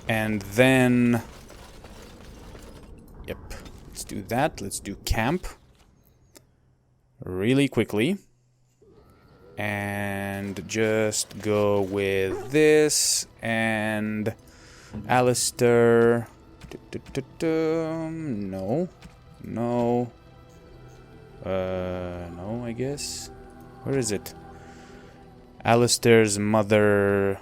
And then... Yep, let's do that. Let's do camp. Really quickly. And just go with this. And... Alistair... No. No. No, I guess. Where is it? Alistair's mother...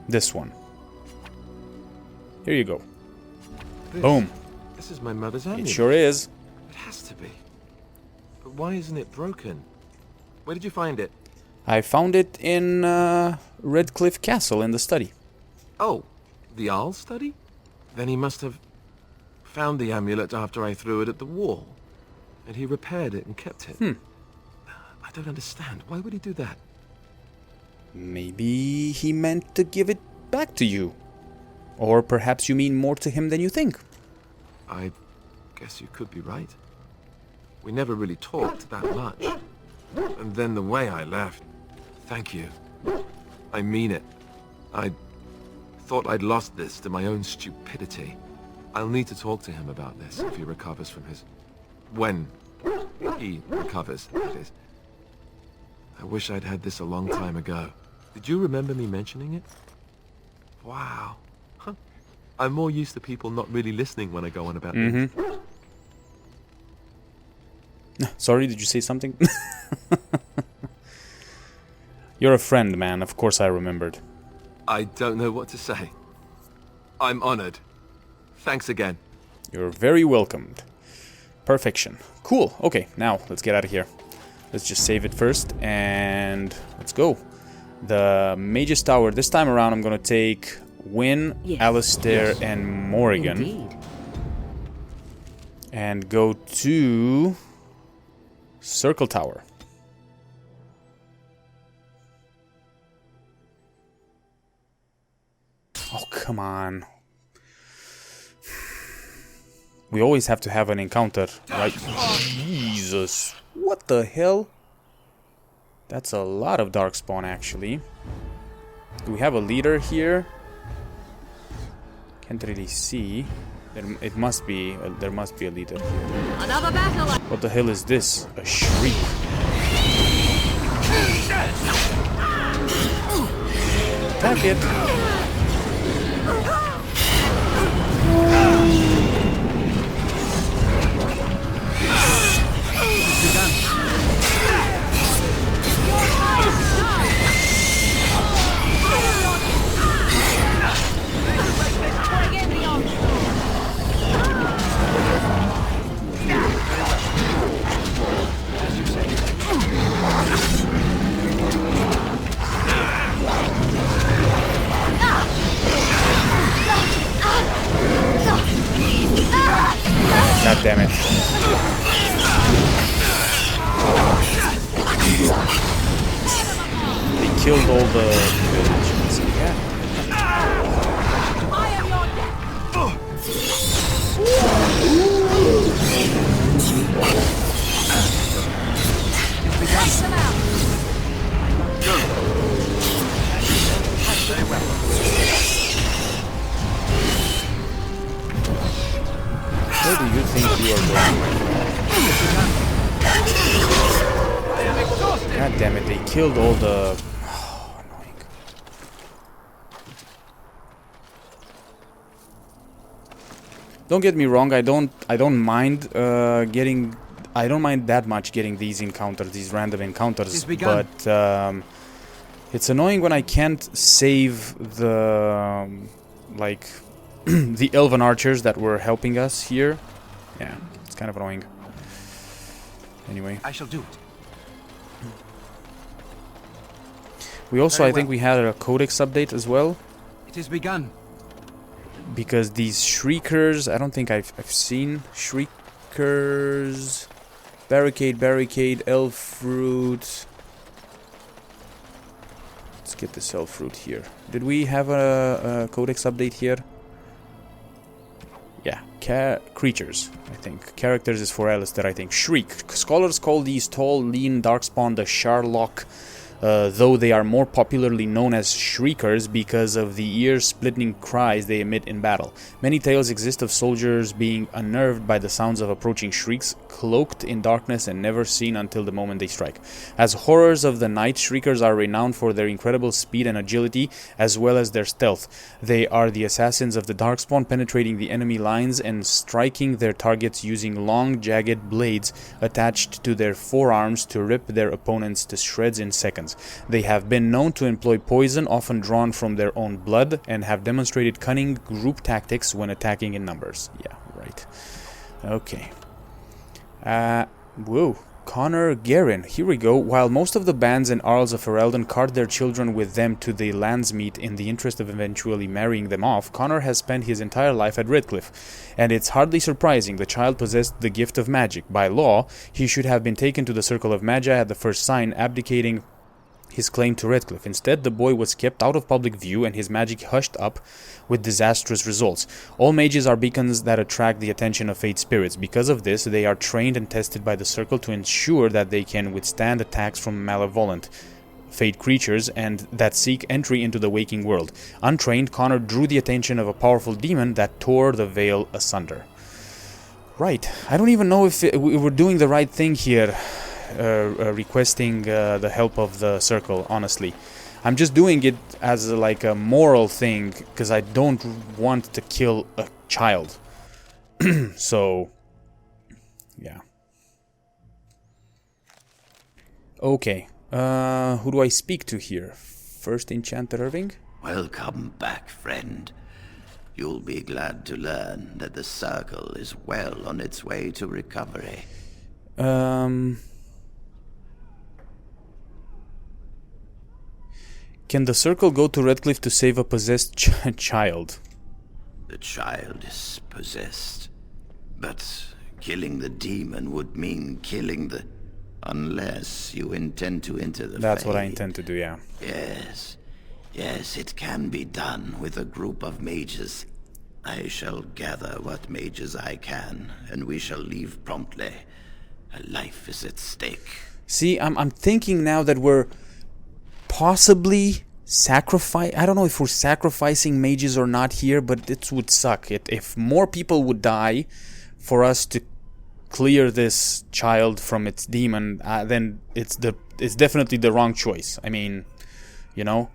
This one. Here you go. Boom. This is my mother's amulet. It sure is. It has to be. But why isn't it broken? Where did you find it? I found it in Redcliffe Castle in the study. Oh, the Owl study? Then he must have found the amulet after I threw it at the wall. And he repaired it and kept it. I don't understand. Why would he do that? Maybe he meant to give it back to you. Or perhaps you mean more to him than you think. I guess you could be right. We never really talked that much. And then the way I left... Thank you. I mean it. I thought I'd lost this to my own stupidity. I'll need to talk to him about this if he recovers from his... When he recovers, that is. I wish I'd had this a long time ago. Did you remember me mentioning it? Wow. Huh. I'm more used to people not really listening when I go on about things. Sorry, did you say something? You're a friend, man. Of course I remembered. I don't know what to say. I'm honored. Thanks again. You're very welcomed. Perfection. Cool. Okay, now let's get out of here. Let's just save it first and let's go. The Mage's Tower. This time around I'm gonna take Wynne, Alistair, and Morrigan. Indeed. And go to Circle Tower. Oh, come on. We always have to have an encounter, right? Jesus. What the hell? That's a lot of Darkspawn, actually. Do we have a leader here? Can't really see. There must be a leader here. Another battle. What the hell is this? A shriek. Attack it. God damn it. They killed all the villages. Yeah. Where do you think you are going? God damn it, they killed all the... Oh, annoying. Don't get me wrong, I don't mind getting... I don't mind that much getting these encounters, these random encounters, but it's annoying when I can't save the... like... the elven archers that were helping us here. Yeah, it's kind of annoying. Anyway. I shall do it. We also, I think we had a codex update as well. It has begun. Because these shriekers, I don't think I've seen shriekers. Barricade, elf fruit. Let's get this elf fruit here. Did we have a codex update here? Yeah, creatures, I think. Characters is for Alistair, I think. Shriek. Scholars call these tall, lean Darkspawn the Sharlock, though they are more popularly known as Shriekers because of the ear-splitting cries they emit in battle. Many tales exist of soldiers being unnerved by the sounds of approaching shrieks, cloaked in darkness and never seen until the moment they strike. As horrors of the night, Shriekers are renowned for their incredible speed and agility, as well as their stealth. They are the assassins of the Darkspawn, penetrating the enemy lines and striking their targets using long, jagged blades attached to their forearms to rip their opponents to shreds in seconds. They have been known to employ poison, often drawn from their own blood, and have demonstrated cunning group tactics when attacking in numbers. Yeah, right. Okay. Whoa. Connor Guerin. Here we go. While most of the bands and Arls of Ferelden cart their children with them to the landsmeet in the interest of eventually marrying them off, Connor has spent his entire life at Redcliffe. And it's hardly surprising the child possessed the gift of magic. By law, he should have been taken to the Circle of Magi at the first sign, abdicating his claim to Redcliffe. Instead, the boy was kept out of public view and his magic hushed up with disastrous results. All mages are beacons that attract the attention of Fate spirits. Because of this, they are trained and tested by the Circle to ensure that they can withstand attacks from malevolent Fate creatures and that seek entry into the waking world. Untrained, Connor drew the attention of a powerful demon that tore the veil asunder. Right. I don't even know if we were doing the right thing here. Requesting the help of the Circle, honestly. I'm just doing it as like a moral thing because I don't want to kill a child. So, yeah. Okay. Who do I speak to here? First Enchanter Irving? Welcome back, friend. You'll be glad to learn that the Circle is well on its way to recovery. Can the Circle go to Redcliffe to save a possessed child? The child is possessed. But killing the demon would mean killing the... Unless you intend to enter the That's Fey. what I intend to do, yeah. Yes. Yes, it can be done with a group of mages. I shall gather what mages I can, and we shall leave promptly. A life is at stake. See, I'm thinking now that we're possibly I don't know if we're sacrificing mages or not here, but it would suck. If more people would die for us to clear this child from its demon, then it's definitely the wrong choice. I mean, you know.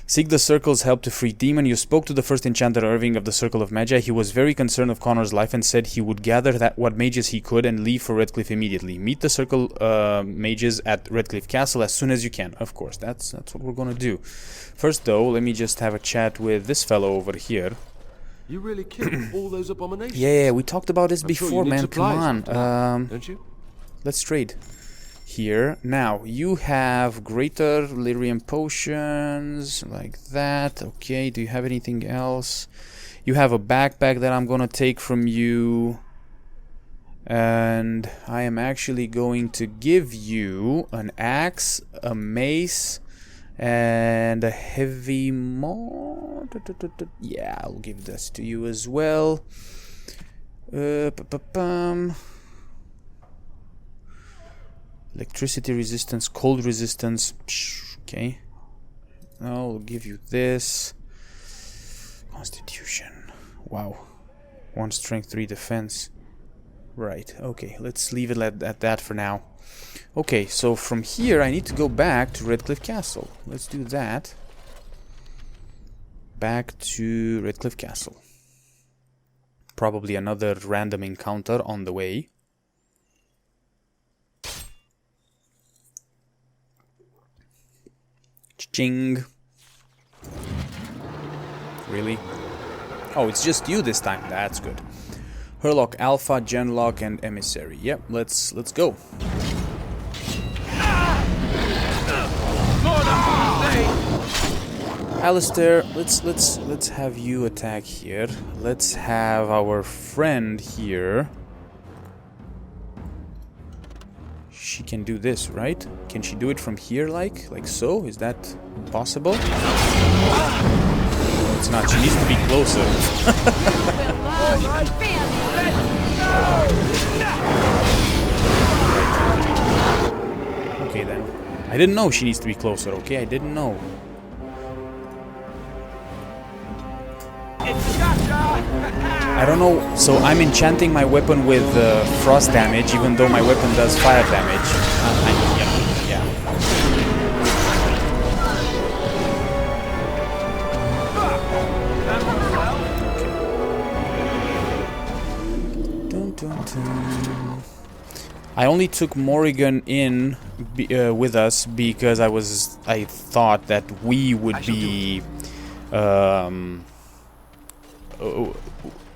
Seek the Circle's help to free demon. You spoke to the first Enchanter Irving of the Circle of Magi. He was very concerned of Connor's life and said he would gather what mages he could and leave for Redcliffe immediately. Meet the Circle mages at Redcliffe Castle as soon as you can. Of course, that's what we're gonna do. First, though, let me just have a chat with this fellow over here. You really killed all those abominations? Yeah, we talked about this before, sure man. Come on. Don't you? Let's trade. Here. Now, you have greater lyrium potions, like that. Okay, do you have anything else? You have a backpack that I'm gonna take from you. And I am actually going to give you an axe, a mace, and a heavy Yeah, I'll give this to you as well. Electricity resistance, cold resistance. Okay. I'll give you this. Constitution. Wow. 1 strength, 3 defense. Right. Okay. Let's leave it at that for now. Okay. So from here, I need to go back to Redcliffe Castle. Let's do that. Back to Redcliffe Castle. Probably another random encounter on the way. Ching. Really? Oh, it's just you this time. That's good. Herlock Alpha, Genlock, and Emissary. Yep, let's go. Alistair, let's have you attack here. Let's have our friend here. She can do this, right? Can she do it from here, like so? Is that possible? No, it's not. She needs to be closer. Okay then. I didn't know she needs to be closer, okay? I didn't know. I don't know, so I'm enchanting my weapon with frost damage, even though my weapon does fire damage. Yeah. Dun, dun, dun. I only took Morrigan in with us because I thought that we would be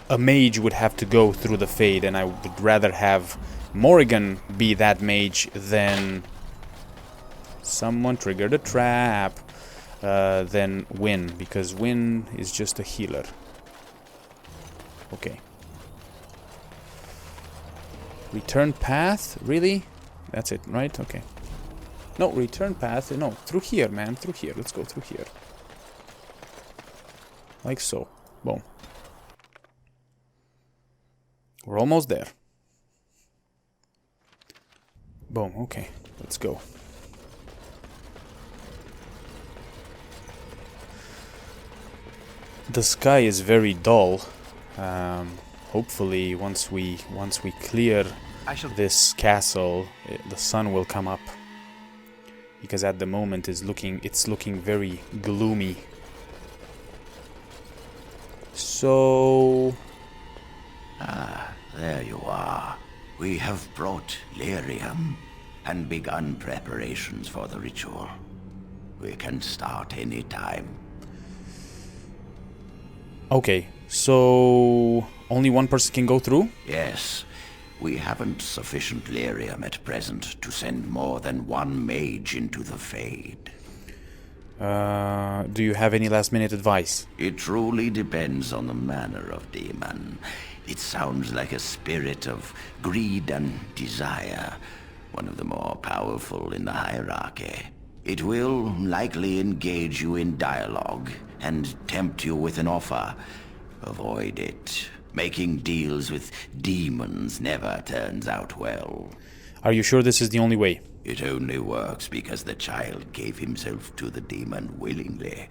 a mage would have to go through the Fade, and I would rather have Morrigan be that mage than someone triggered a trap than Wynn, because Wynn is just a healer. Okay. Return path? Really? That's it, right? Okay. No, return path. No, through here, man. Through here. Let's go through here. Like so. Boom. We're almost there. Boom. Okay. Let's go. The sky is very dull. Hopefully, once we clear this castle, the sun will come up. Because at the moment it's looking very gloomy. So... Ah, there you are. We have brought lyrium and begun preparations for the ritual. We can start any time. Okay, so only one person can go through? Yes. We haven't sufficient lyrium at present to send more than one mage into the Fade. Do you have any last-minute advice? It truly depends on the manner of demon. It sounds like a spirit of greed and desire, one of the more powerful in the hierarchy. It will likely engage you in dialogue and tempt you with an offer. Avoid it. Making deals with demons never turns out well. Are you sure this is the only way? It only works because the child gave himself to the demon willingly.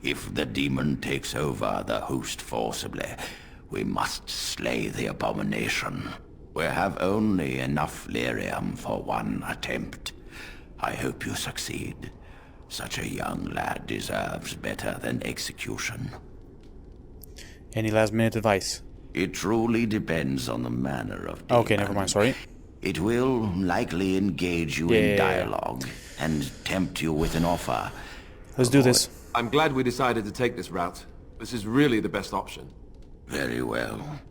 If the demon takes over the host forcibly, we must slay the abomination. We have only enough lyrium for one attempt. I hope you succeed. Such a young lad deserves better than execution. Any last-minute advice? It truly depends on the manner of demon. Okay, never mind, sorry. It will likely engage you in dialogue and tempt you with an offer. Let's do this. I'm glad we decided to take this route. This is really the best option. Very well.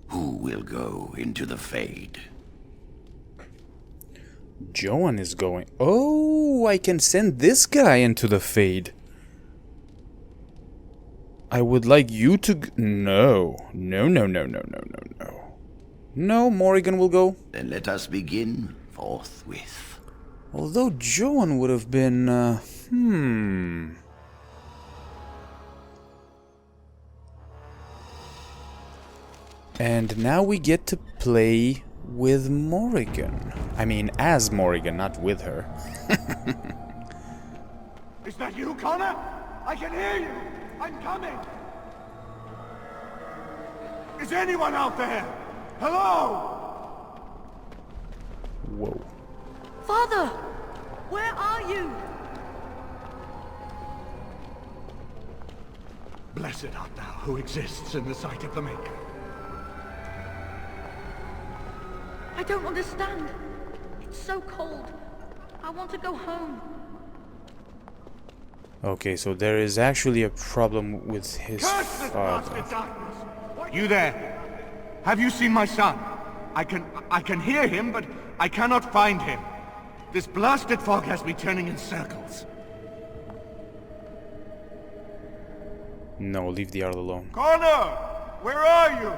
Who will go into the Fade? Joan is going... Oh, I can send this guy into the Fade. I would like you to... No. No. No, Morrigan will go. Then let us begin forthwith. Although Joan would have been... And now we get to play with Morrigan. I mean, as Morrigan, not with her. Is that you, Connor? I can hear you! I'm coming! Is anyone out there? Hello? Whoa. Father! Where are you? Blessed art thou who exists in the sight of the Maker. I don't understand. It's so cold. I want to go home. Okay, so there is actually a problem with his Curse this father. blasted darkness! You there? Have you seen my son? I can hear him, but I cannot find him. This blasted fog has me turning in circles. No, leave the Jarl alone. Connor! Where are you?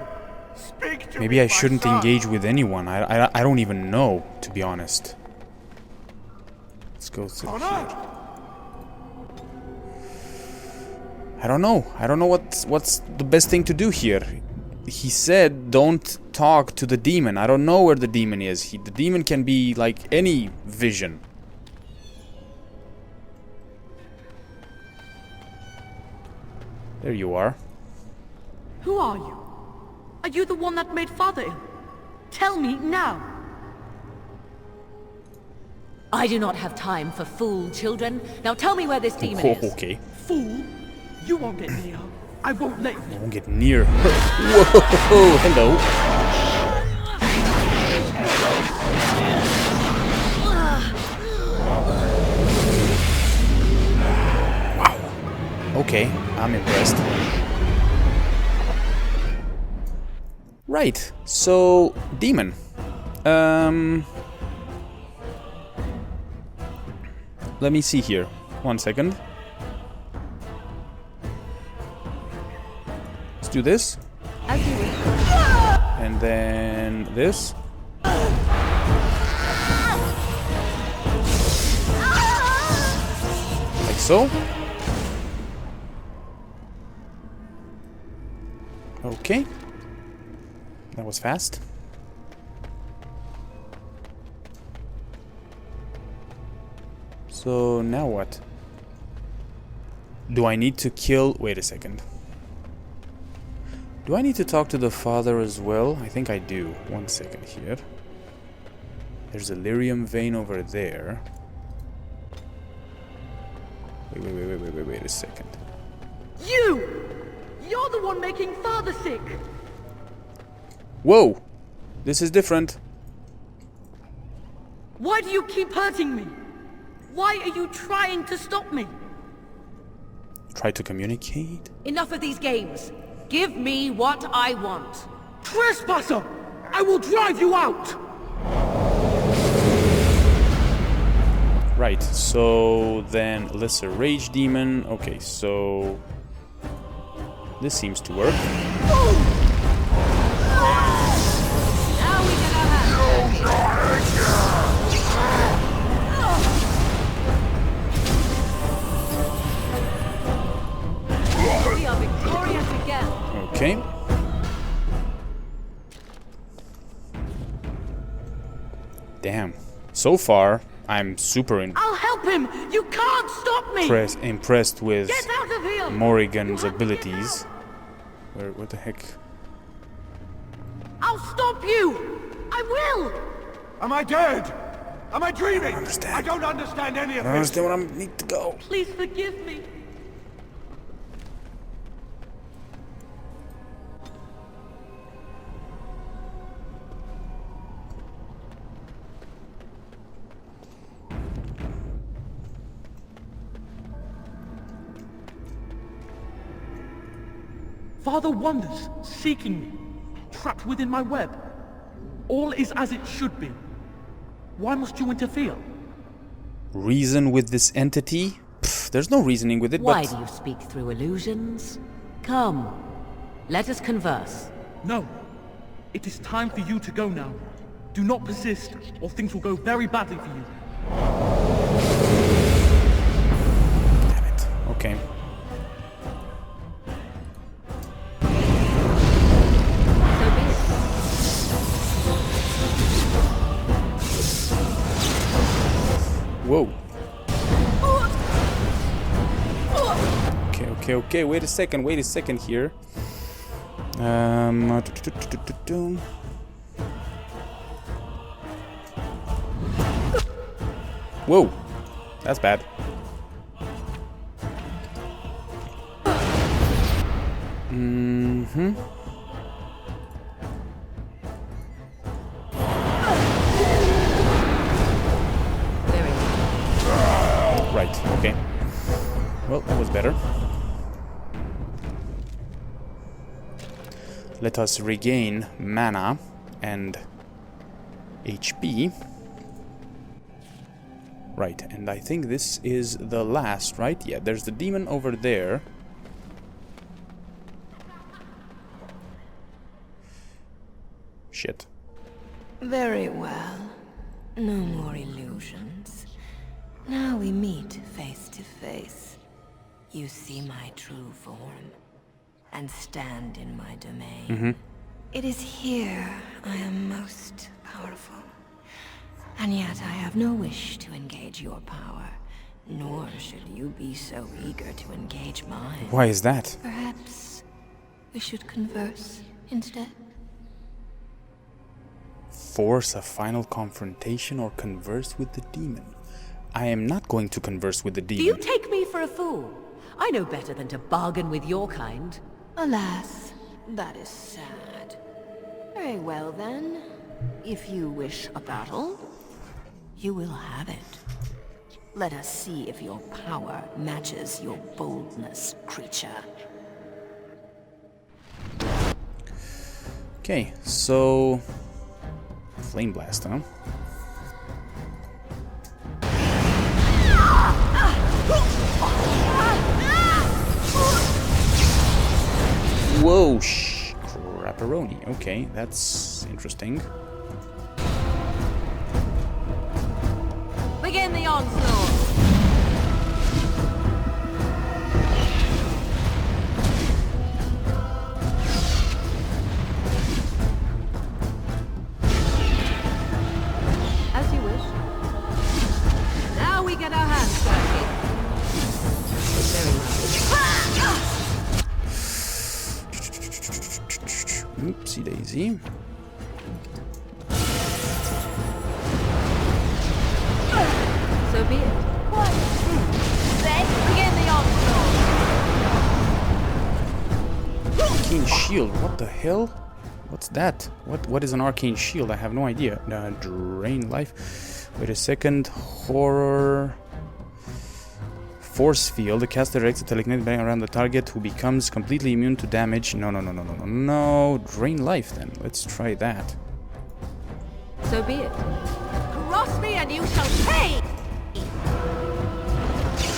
Speak to Maybe me, I my shouldn't son. engage with anyone. I don't even know, to be honest. Let's go through Connor? here. I don't know. I don't know what's the best thing to do here. he said don't talk to the demon. I don't know where the demon is. The demon can be like any vision. There you are. Who are you? Are you the one that made Father ill? Tell me now. I do not have time for fool children. Now tell me where this demon is. Okay. Fool! You won't get near. I won't let you. Don't get near her. Whoa! Hello. Wow. Okay, I'm impressed. Right. So, demon. Let me see here. 1 second. Let's do this. As you wish. And then this. Like so. Okay. That was fast. So now what? Do I need to kill... Wait a second. Do I need to talk to the father as well? I think I do. 1 second here. There's a lyrium vein over there. Wait a second. You! You're the one making Father sick! Whoa! This is different. Why do you keep hurting me? Why are you trying to stop me? Try to communicate? Enough of these games. Give me what I want. Trespasser! I will drive you out! Right, so then lesser rage demon. Okay, so this seems to work. Now we get our hands. We are victorious again. Okay. Damn. So far, I'm super I'll help him! You can't stop me! impressed with Get out of here! Morrigan's You have to get abilities. Where the heck? I'll stop you! I will! Am I dead? Am I dreaming? understand. I don't understand any of I don't this. understand where I need to go. Please forgive me. Father wanders, seeking me, trapped within my web. All is as it should be. Why must you interfere? Reason with this entity? Pff, there's no reasoning with it, Why but... do you speak through illusions? Come, let us converse. No. It is time for you to go now. Do not persist, or things will go very badly for you. Damn it. Okay. So be it. Whoa. Okay. Wait a second here. Whoa. That's bad. Mm-hmm. Very good. Right, okay. Well, that was better. Let us regain mana and HP. Right, and I think this is the last, right? Yeah, there's the demon over there. Shit. Very well. No more illusions. Now we meet face to face. You see my true form, and stand in my domain. It is here I am most powerful. And yet I have no wish to engage your power. Nor should you be so eager to engage mine. Why is that? Perhaps we should converse instead? Force a final confrontation or converse with the demon? I am not going to converse with the demon. Do you take me for a fool? I know better than to bargain with your kind. Alas, that is sad. Very well then. If you wish a battle, you will have it. Let us see if your power matches your boldness, creature. Okay, so... Flame Blast, huh? Whoa, crapperoni. Okay, that's interesting. Begin the onslaught! As you wish. Now we get our hands dirty. Very well. Oopsie daisy. So be it. What? Then begin the onslaught. Arcane shield, what the hell? What's that? What is an arcane shield? I have no idea. Drain life. Wait a second. Horror. Force field. The caster directs a telekinetic bang around the target who becomes completely immune to damage. No. Drain life then. Let's try that. So be it. Cross me and you shall pay!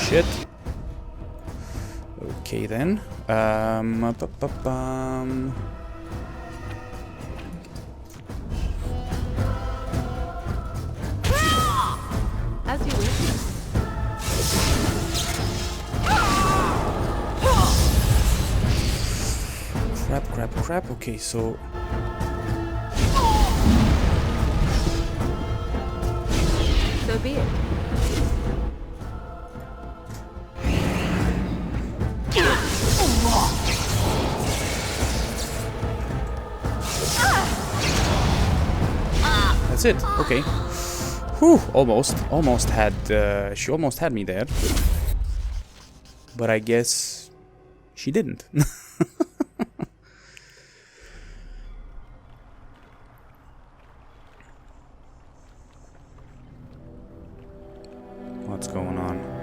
Shit. Okay then. As you wish. Crap. Okay, so... So be it. That's it. Okay. Whew, almost had, she almost had me there. But I guess she didn't. What's going on?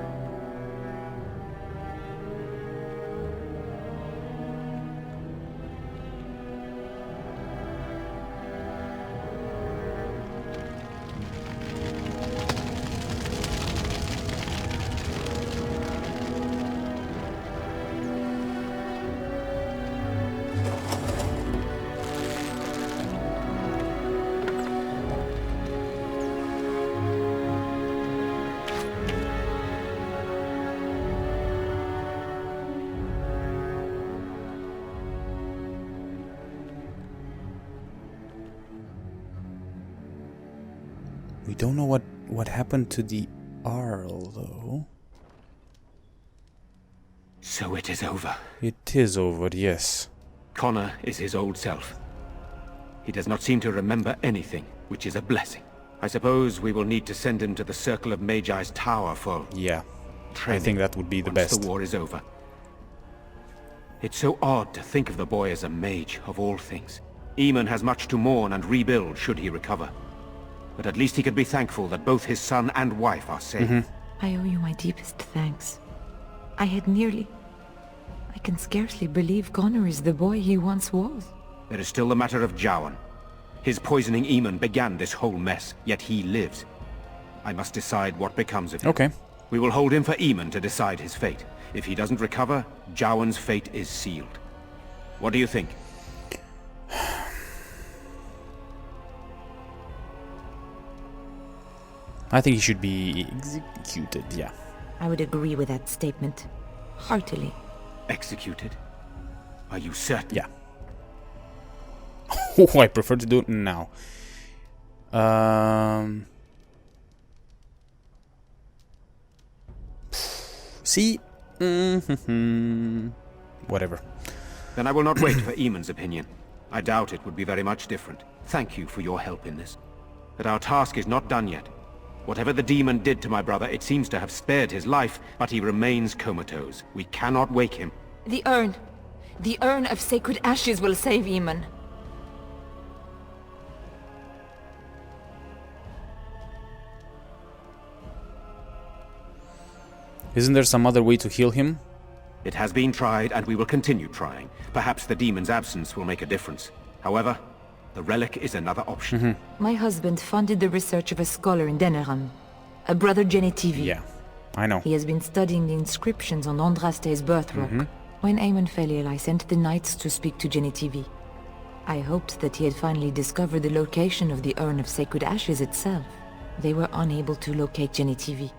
We don't know what happened to the Arl, though. So it is over. It is over, yes. Connor is his old self. He does not seem to remember anything, which is a blessing. I suppose we will need to send him to the Circle of Magi's tower for... Yeah, training, I think that would be the best. Once the war is over. It's so odd to think of the boy as a mage, of all things. Eamon has much to mourn and rebuild should he recover. But at least he could be thankful that both his son and wife are safe. I owe you my deepest thanks. I can scarcely believe Connor is the boy he once was. There is still the matter of Jowan. His poisoning Eamon began this whole mess, yet he lives. I must decide what becomes of him. Okay. We will hold him for Eamon to decide his fate. If he doesn't recover, Jowan's fate is sealed. What do you think? I think he should be executed, yeah. I would agree with that statement. Heartily. Executed? Are you certain? Yeah. Oh, I prefer to do it now. See? Whatever. Then I will not wait for Eamon's opinion. I doubt it would be very much different. Thank you for your help in this. But our task is not done yet. Whatever the demon did to my brother, it seems to have spared his life, but he remains comatose. We cannot wake him. The urn. The urn of sacred ashes will save Eamon. Isn't there some other way to heal him? It has been tried, and we will continue trying. Perhaps the demon's absence will make a difference. However, the relic is another option. My husband funded the research of a scholar in Denerim, a brother Genetivi. Yeah, I know. He has been studying the inscriptions on Andraste's birth rock. When Eamon fell ill, I sent the knights to speak to Genetivi. I hoped that he had finally discovered the location of the urn of sacred ashes itself. They were unable to locate Genetivi.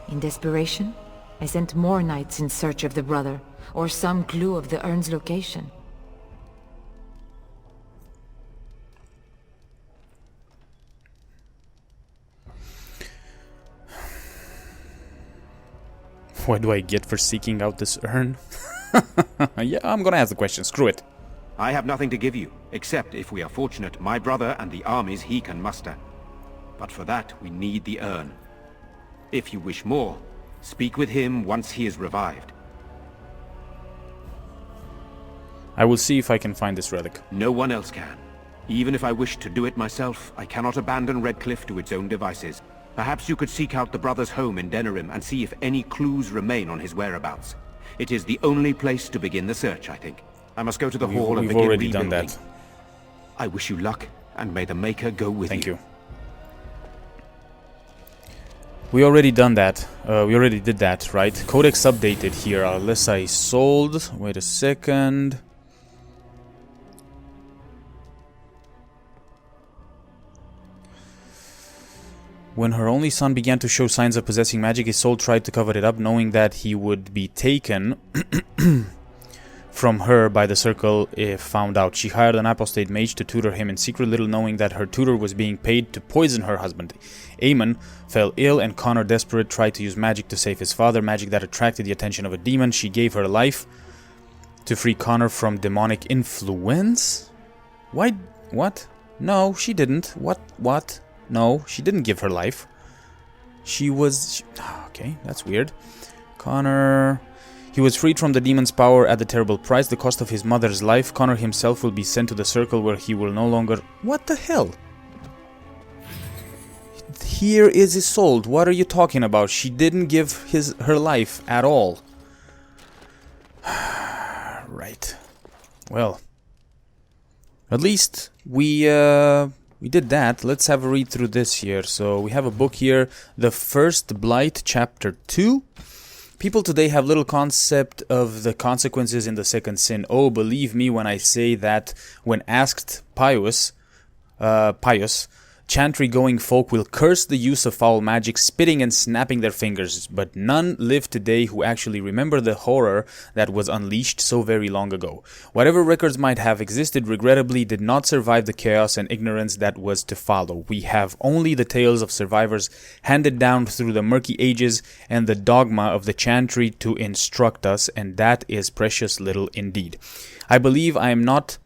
In desperation, I sent more knights in search of the brother, or some clue of the urn's location. What do I get for seeking out this urn? Yeah, I'm gonna ask the question. Screw it. I have nothing to give you, except if we are fortunate, my brother and the armies he can muster. But for that, we need the urn. If you wish more, speak with him once he is revived. I will see if I can find this relic. No one else can. Even if I wished to do it myself, I cannot abandon Redcliffe to its own devices. Perhaps you could seek out the brother's home in Denerim and see if any clues remain on his whereabouts. It is the only place to begin the search, I think. I must go to the hall and We've begin already rebuilding. done that. I wish you luck, and may the Maker go with you. Thank you. We already done that. We already did that, right? Codex updated here. Unless I sold. Wait a second. When her only son began to show signs of possessing magic, his soul tried to cover it up, knowing that he would be taken from her by the circle if found out. She hired an apostate mage to tutor him in secret, little knowing that her tutor was being paid to poison her husband. Aemon fell ill, and Connor, desperate, tried to use magic to save his father, magic that attracted the attention of a demon. She gave her life to free Connor from demonic influence? Why? What? No, she didn't. What? No, she didn't give her life. Okay, that's weird. Connor... He was freed from the demon's power at the terrible price, the cost of his mother's life. Connor himself will be sent to the circle where he will no longer... What the hell? Here is Isolde. What are you talking about? She didn't give her life at all. Right. Well. At least we did that. Let's have a read through this here. So we have a book here. The First Blight, Chapter 2. People today have little concept of the consequences in the second sin. Oh, believe me when I say that when asked pious, chantry-going folk will curse the use of foul magic, spitting and snapping their fingers, but none live today who actually remember the horror that was unleashed so very long ago. Whatever records might have existed, regrettably did not survive the chaos and ignorance that was to follow. We have only the tales of survivors handed down through the murky ages and the dogma of the chantry to instruct us, and that is precious little indeed. I believe I am not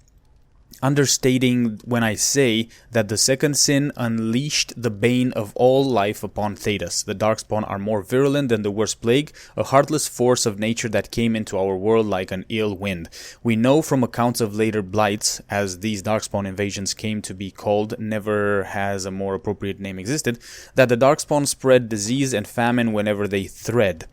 understating when I say that the second sin unleashed the bane of all life upon Thedas. The Darkspawn are more virulent than the worst plague, a heartless force of nature that came into our world like an ill wind. We know from accounts of later blights, as these Darkspawn invasions came to be called, never has a more appropriate name existed, that the Darkspawn spread disease and famine whenever they tread.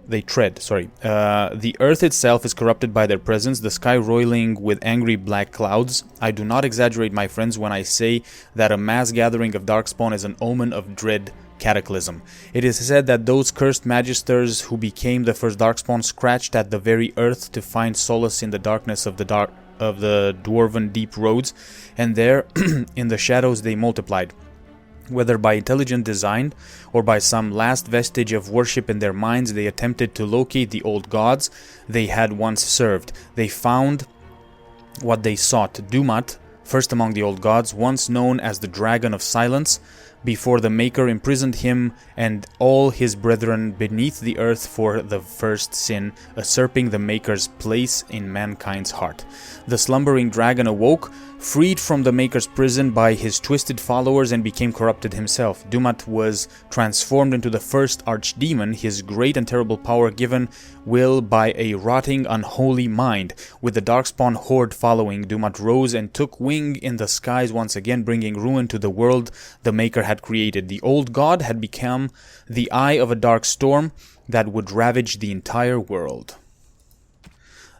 The earth itself is corrupted by their presence, the sky roiling with angry black clouds. I do not exaggerate, my friends, when I say that a mass gathering of Darkspawn is an omen of dread cataclysm. It is said that those cursed magisters who became the first Darkspawn scratched at the very earth to find solace in the darkness of the dwarven deep roads, and there, in the shadows, they multiplied. Whether by intelligent design or by some last vestige of worship in their minds, they attempted to locate the old gods they had once served. They found what they sought. Dumat, first among the old gods, once known as the Dragon of Silence, before the Maker imprisoned him and all his brethren beneath the earth for the first sin, usurping the Maker's place in mankind's heart. The slumbering dragon awoke, freed from the Maker's prison by his twisted followers, and became corrupted himself. Dumat was transformed into the first archdemon, his great and terrible power given will by a rotting, unholy mind. With the Darkspawn horde following, Dumat rose and took wing in the skies once again, bringing ruin to the world the Maker had created. The old god had become the eye of a dark storm that would ravage the entire world.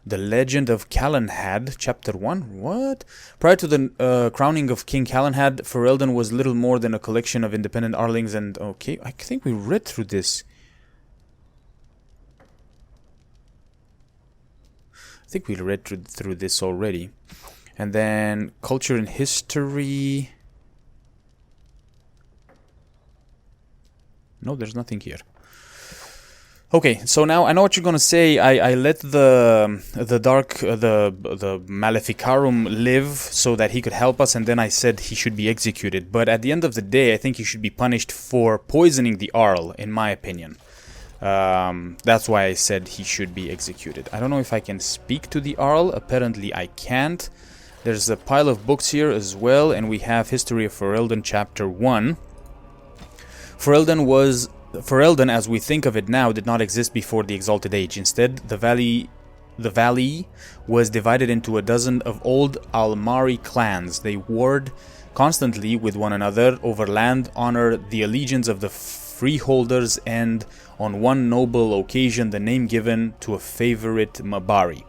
The Legend of Calenhad, Chapter 1. What? Prior to the crowning of King Calenhad, Ferelden was little more than a collection of independent Arlings and... Okay, I think we read through this. I think we read through this already. And then Culture and History... No, there's nothing here. Okay, so now I know what you're gonna say. I let the Maleficarum live so that he could help us, and then I said he should be executed. But at the end of the day, I think he should be punished for poisoning the Arl, in my opinion. That's why I said he should be executed. I don't know if I can speak to the Arl. Apparently I can't. There's a pile of books here as well, and we have History of Ferelden, Chapter 1. Ferelden, as we think of it now, did not exist before the Exalted Age. Instead, the valley was divided into a dozen of old Almari clans. They warred constantly with one another over land, honor, the allegiance of the freeholders, and on one noble occasion the name given to a favorite Mabari.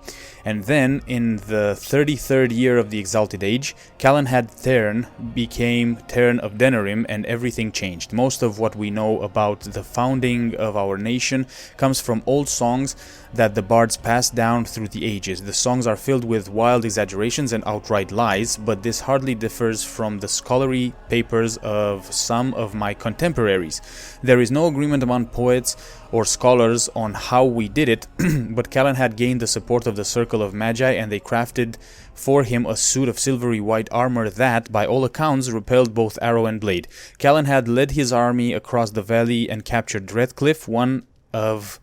And then, in the 33rd year of the Exalted Age, Calenhad Thern became Thern of Denerim, and everything changed. Most of what we know about the founding of our nation comes from old songs that the bards passed down through the ages. The songs are filled with wild exaggerations and outright lies, but this hardly differs from the scholarly papers of some of my contemporaries. There is no agreement among poets or scholars on how we did it, but Calenhad gained the support of the Circle of Magi, and they crafted for him a suit of silvery white armor that, by all accounts, repelled both arrow and blade. Calenhad led his army across the valley and captured Redcliffe, one of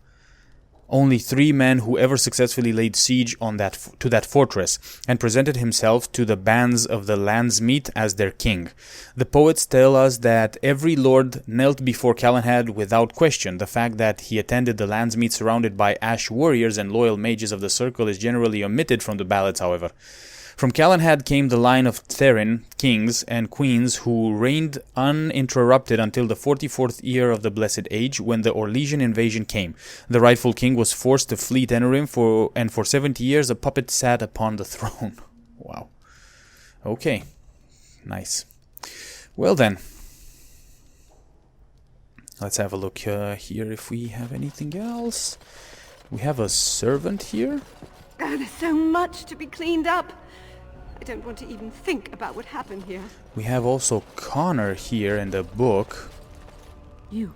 only 3 men who ever successfully laid siege to that fortress, and presented himself to the bands of the Landsmeet as their king. The poets tell us that every lord knelt before Calenhad without question. The fact that he attended the Landsmeet surrounded by ash warriors and loyal mages of the circle is generally omitted from the ballads, however. From Calenhad came the line of Therin kings and queens who reigned uninterrupted until the 44th year of the Blessed Age, when the Orlesian invasion came. The rightful king was forced to flee Denerim, and for 70 years a puppet sat upon the throne. Wow. Okay. Nice. Well then. Let's have a look here if we have anything else. We have a servant here. Oh, there's so much to be cleaned up. I don't want to even think about what happened here. We have also Connor here in the book. You're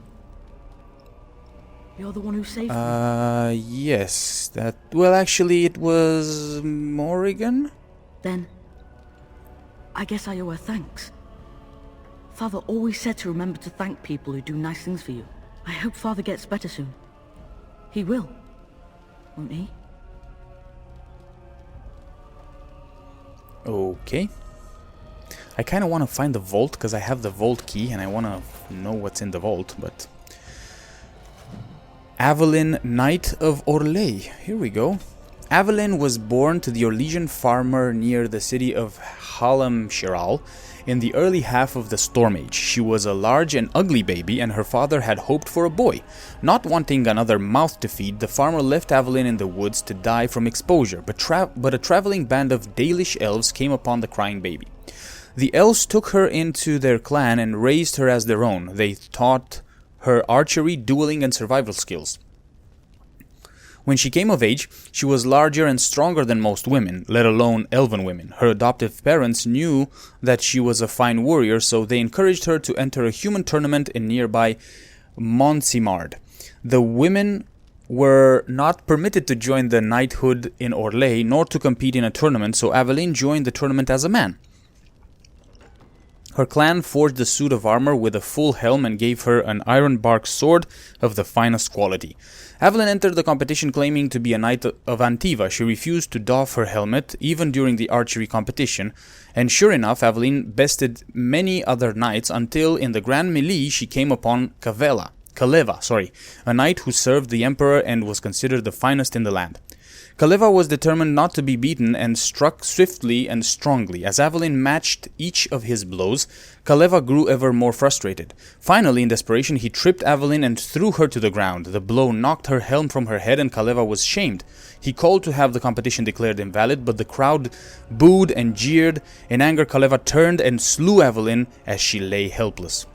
the one who saved me? Yes. Well, actually, it was Morrigan. Then, I guess I owe her thanks. Father always said to remember to thank people who do nice things for you. I hope Father gets better soon. He will, won't he? Okay. I kind of want to find the vault because I have the vault key and I want to know what's in the vault, but... Evelyn, Knight of Orlais. Here we go. Evelyn was born to the Orlesian farmer near the city of Halamshiral in the early half of the Storm Age. She was a large and ugly baby, and her father had hoped for a boy. Not wanting another mouth to feed, the farmer left Evelyn in the woods to die from exposure, but a traveling band of Dalish elves came upon the crying baby. The elves took her into their clan and raised her as their own. They taught her archery, dueling, and survival skills. When she came of age, she was larger and stronger than most women, let alone elven women. Her adoptive parents knew that she was a fine warrior, so they encouraged her to enter a human tournament in nearby Montsimard. The women were not permitted to join the knighthood in Orlais, nor to compete in a tournament, so Evelyn joined the tournament as a man. Her clan forged a suit of armor with a full helm and gave her an iron bark sword of the finest quality. Evelyn entered the competition claiming to be a knight of Antiva. She refused to doff her helmet, even during the archery competition, and sure enough, Evelyn bested many other knights until in the grand melee she came upon Kaleva, a knight who served the emperor and was considered the finest in the land. Kaleva was determined not to be beaten and struck swiftly and strongly. As Evelyn matched each of his blows, Kaleva grew ever more frustrated. Finally, in desperation, he tripped Evelyn and threw her to the ground. The blow knocked her helm from her head and Kaleva was shamed. He called to have the competition declared invalid, but the crowd booed and jeered. In anger, Kaleva turned and slew Evelyn as she lay helpless.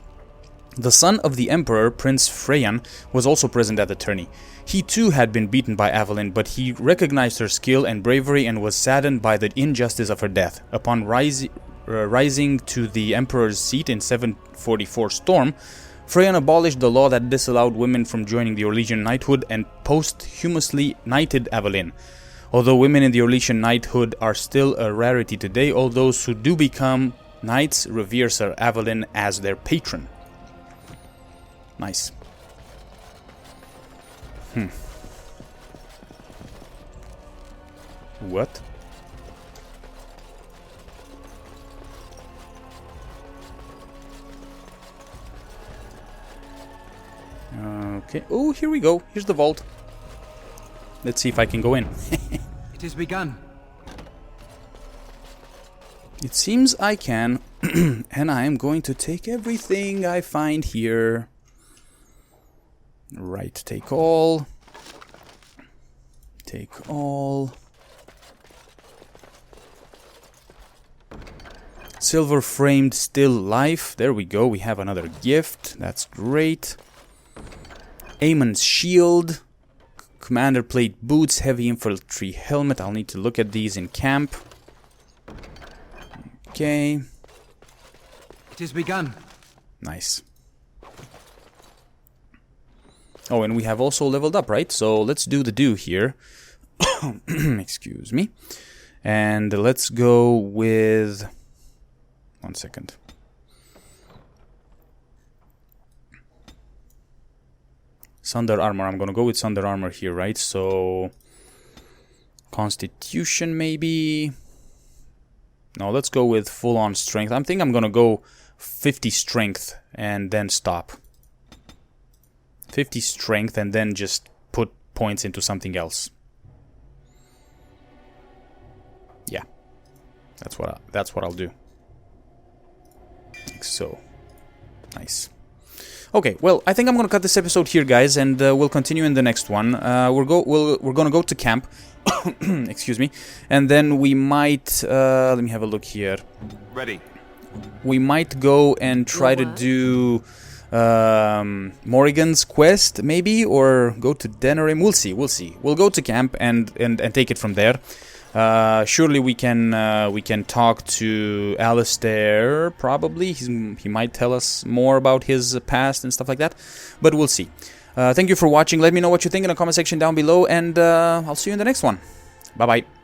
The son of the emperor, Prince Freyan, was also present at the tourney. He too had been beaten by Evelyn, but he recognized her skill and bravery and was saddened by the injustice of her death. Upon rising to the emperor's seat in 744 Storm, Freyan abolished the law that disallowed women from joining the Orlesian knighthood and posthumously knighted Evelyn. Although women in the Orlesian knighthood are still a rarity today, all those who do become knights revere Sir Evelyn as their patron. Nice. What? Okay. Oh, here we go. Here's the vault. Let's see if I can go in. It has begun. It seems I can. And I am going to take everything I find here. Right, take all. Take all. Silver framed still life. There we go. We have another gift. That's great. Aemon's shield. Commander plate boots. Heavy infantry helmet. I'll need to look at these in camp. Okay. It has begun. Nice. Oh, and we have also leveled up, right? So let's do the do here. Excuse me. And let's go with... One second. Sunder armor. I'm gonna go with Sunder armor here, right? So... Constitution, maybe... No, let's go with full-on strength. I think I'm gonna go 50 strength and then stop. 50 strength and then just put points into something else. Yeah, that's what I'll do. Like so. Nice. Okay, well, I think I'm gonna cut this episode here, guys, and we'll continue in the next one. We're gonna go to camp. Excuse me, and then we might. Let me have a look here. Ready. We might go and try to do Morrigan's quest, maybe, or go to Denerim. We'll see. We'll go to camp and take it from there. Surely we can talk to Alistair. Probably he might tell us more about his past and stuff like that. But we'll see. Thank you for watching. Let me know what you think in the comment section down below, and I'll see you in the next one. Bye bye.